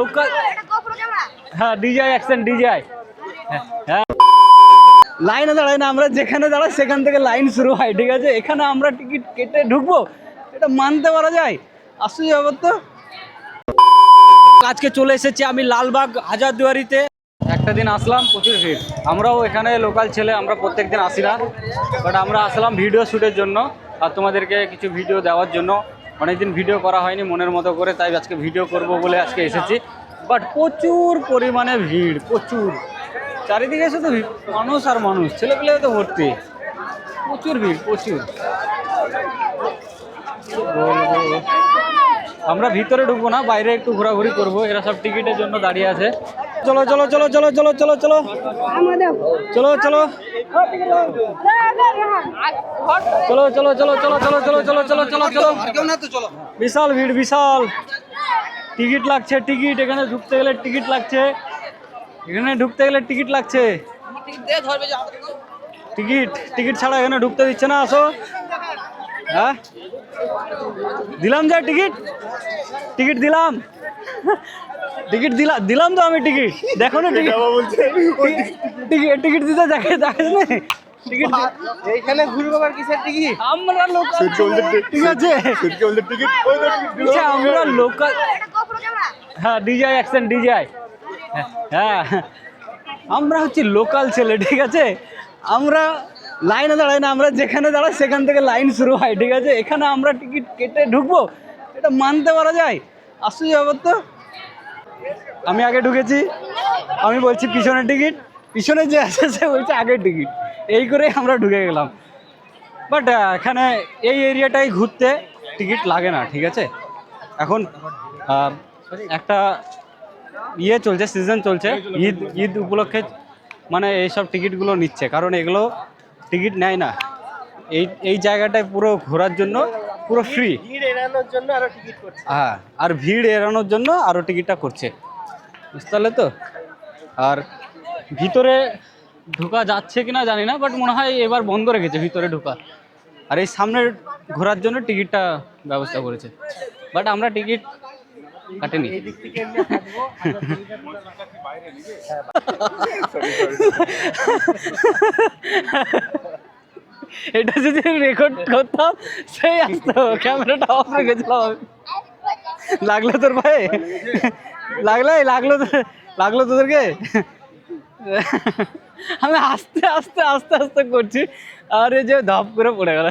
Local হ্যাঁ DJI action DJI হ্যাঁ লাইনে দাঁড়াই না, আমরা যেখানে দাঁড়াই সেখান থেকে লাইন শুরু হয়, ঠিক আছে। এখানে আমরা টিকিট কেটে ঢুকবো, এটা মানতে পারা যায়? আশ্চর্য ব্যাপার তো। আজকে চলে এসেছি আমি লালবাগ হাজারদুয়ারিতে। একটা দিন আসলাম, প্রচুর ভিড়। আমরাও এখানে লোকাল ছেলে, আমরা প্রত্যেক দিন আসি না, বাট আমরা আসলাম ভিডিও শ্যুটের জন্য আর তোমাদেরকে কিছু ভিডিও দেওয়ার জন্য। অনেকদিন ভিডিও করা হয়নি মনের মতো করে, তাই আজকে ভিডিও করব বলে আজকে এসেছি। বাট প্রচুর পরিমাণে ভিড়, প্রচুর, চারিদিকে শুধু মানুষ আর মানুষ, ছেলেপেলে তো ভর্তি, প্রচুর ভিড়, প্রচুর। আমরা ভিতরে ঢুকবো না, বাইরে একটু ঘোরাঘুরি করবো। এরা সব টিকিটের জন্য দাঁড়িয়ে আছে। চলো চলো চলো চলো চলো চলো চলো চলো চলো চলো চলো চলো চলো চলো চলো চলো চলো চলো চলো। বিশাল ভিড়, বিশাল। টিকিট লাগছে, টিকিট। এখানে ঢুকতে গেলে টিকিট লাগছে, এখানে ঢুকতে গেলে টিকিট লাগছে। টিকিট টিকিট ছাড়া এখানে ঢুকতে দিচ্ছে না। আসো। হ্যাঁ দিলাম যা টিকিট, টিকিট দিলাম, টিকিট দিলাম তো আমি টিকিট। দেখো না টিকিট, টিকিট দিতে দেখে না টিকিট। এইখানে ঘুরবো আর কিসের টিকিট? আমরা লোকাল, ঠিক আছে আমরা লোকাল। হ্যাঁ ডিজিআই অ্যাকশন ডিজিআই হ্যাঁ, আমরা হচ্ছে লোকাল ছেলে, ঠিক আছে। আমরা লাইনে দাঁড়াই না, আমরা যেখানে দাঁড়াই সেখান থেকে লাইন শুরু হয়, ঠিক আছে। এখানে আমরা টিকিট কেটে ঢুকবো, এটা মানতে পারা যায়? আশ্চর্য ব্যাপার তো। আমি আগে ঢুকেছি, আমি বলছি পিছনের টিকিট, পিছনে যে আছে সে বলছে আগের টিকিট, এই করে আমরা ঢুকে গেলাম। বাট এখানে এই এরিয়াটাই ঘুরতে টিকিট লাগে না, ঠিক আছে। এখন একটা ইয়ে চলছে, সিজন চলছে, ঈদ উপলক্ষে মানে এইসব টিকিটগুলো নিচ্ছে, কারণ এগুলো টিকিট নেয় না। এই জায়গাটায় পুরো ঘোরার জন্য পুরো ফ্রি, ভিড় এড়ানোর জন্য আরো টিকিট করছে। হ্যাঁ, আর ভিড় এড়ানোর জন্য আরো টিকিটটা করছে, বুঝতে পারলে তো। আর ভিতরে ঢোকা যাচ্ছে কিনা জানি না, বাট মনে হয় এবার বন্ধ রেখেছে ভিতরে ঢোকা। আর এই সামনের ঘোরার জন্য টিকিটটা ব্যবস্থা করেছে, বাট আমরা টিকিট কাটেনি। এটা যদি রেকর্ড করতাম সেই আসতো, ক্যামেরাটা অফ রেখেছিলাম। লাগলো তোর ভাই? লাগলো তোদেরকে? আমি আস্তে আস্তে আস্তে আস্তে করছি, আর এই যে ধপ করে পড়ে গেল।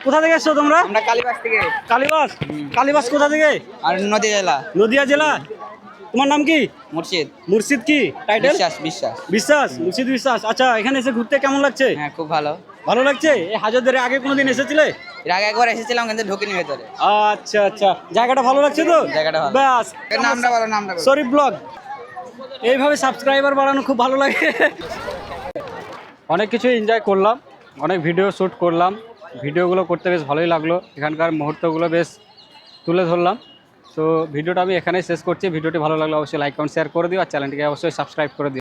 কোথা থেকে এসছো তোমরা? আমরা কালীবাস থেকে। কালীবাস? কালীবাস কোথা থেকে? আর নদী জেলা। নদিয়া জেলা। তোমার নাম কি? মুর্শিদ। মুর্শিদ কি টাইটেল? বিশ্বাস। বিশ্বাস। বিশ্বাস, মুর্শিদ বিশ্বাস। আচ্ছা, এখানে এসে ঘুরতে কেমন লাগছে? হ্যাঁ, খুব ভালো। ভালো লাগছে। এই হাজারদুয়ারি আগে কোনোদিন এসেছিলে? এর আগে একবার এসেছিলাম, কিন্তু ঢুকিনি ভেতরে। আচ্ছা আচ্ছা, জায়গাটা ভালো লাগছে তো? জায়গাটা ভালো। ব্যাস, এর নামটা বলো, নামটা বলো। শরীফ ব্লগ। এইভাবে সাবস্ক্রাইবার বাড়ানো খুব ভালো লাগে। অনেক কিছু এনজয় করলাম, অনেক ভিডিও শ্যুট করলাম, ভিডিওগুলো করতে বেশ ভালোই লাগলো। এখানকার মুহূর্তগুলো বেশ তুলে ধরলাম। তো ভিডিওটা আমি এখানেই শেষ করছি। ভিডিওটি ভালো লাগলে অবশ্যই লাইক কমেন্ট শেয়ার করে দিও, আর চ্যানেলটিকে অবশ্যই সাবস্ক্রাইব করে দিও।